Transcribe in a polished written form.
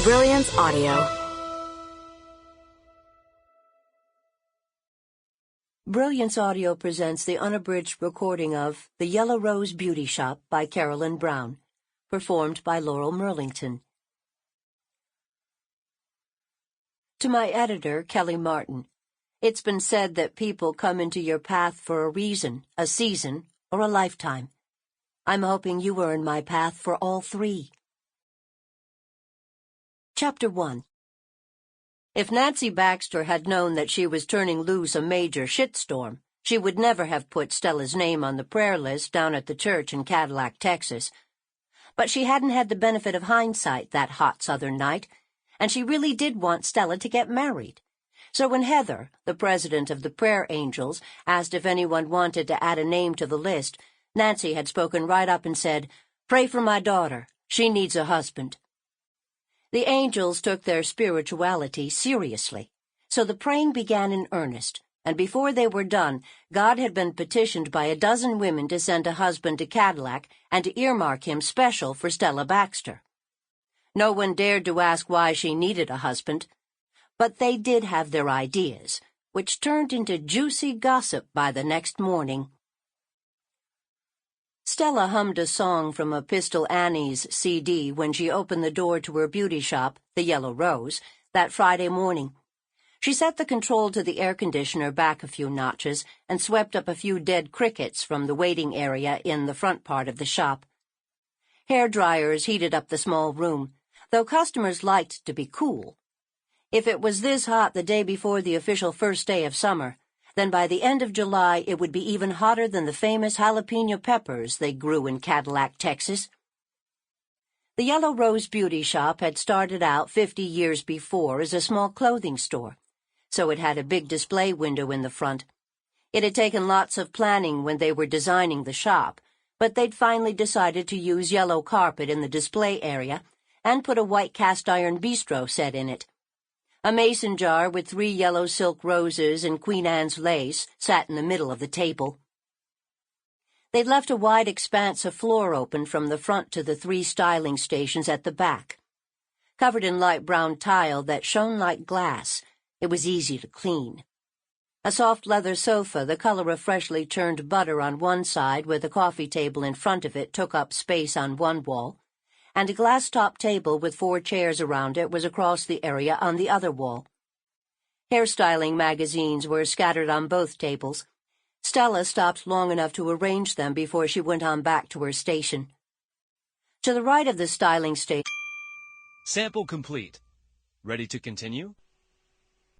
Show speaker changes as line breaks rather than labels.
Brilliance Audio.
Brilliance Audio presents the unabridged recording of The Yellow Rose Beauty Shop by Carolyn Brown, performed by Laural Merlington. To my editor, Kelly Martin, it's been said that people come into your path for a reason, a season, or a lifetime. I'm hoping you were in my path for all three. Chapter 1. If Nancy Baxter had known that she was turning loose a major shitstorm, she would never have put Stella's name on the prayer list down at the church in Cadillac, Texas. But she hadn't had the benefit of hindsight that hot southern night, and she really did want Stella to get married. So when Heather, the president of the Prayer Angels, asked if anyone wanted to add a name to the list, Nancy had spoken right up and said, "Pray for my daughter. She needs a husband." The angels took their spirituality seriously, so the praying began in earnest, and before they were done, God had been petitioned by a dozen women to send a husband to Cadillac and to earmark him special for Stella Baxter. No one dared to ask why she needed a husband, but they did have their ideas, which turned into juicy gossip by the next morning. Stella hummed a song from a Pistol Annie's CD when she opened the door to her beauty shop, the Yellow Rose, that Friday morning. She set the control to the air conditioner back a few notches and swept up a few dead crickets from the waiting area in the front part of the shop. Hair dryers heated up the small room, though customers liked to be cool. If it was this hot the day before the official first day of summer, then by the end of July it would be even hotter than the famous jalapeño peppers they grew in Cadillac, Texas. The Yellow Rose Beauty Shop had started out 50 years before as a small clothing store, so it had a big display window in the front. It had taken lots of planning when they were designing the shop, but they'd finally decided to use yellow carpet in the display area and put a white cast-iron bistro set in it. A mason jar with 3 yellow silk roses and Queen Anne's lace sat in the middle of the table. They'd left a wide expanse of floor open from the front to the 3 styling stations at the back. Covered in light brown tile that shone like glass, it was easy to clean. A soft leather sofa, the color of freshly churned butter on one side with a coffee table in front of it, took up space on one wall, and a glass-top table with 4 chairs around it was across the area on the other wall. Hairstyling magazines were scattered on both tables. Stella stopped long enough to arrange them before she went on back to her station. To the right of the styling station...
Sample complete. Ready to continue?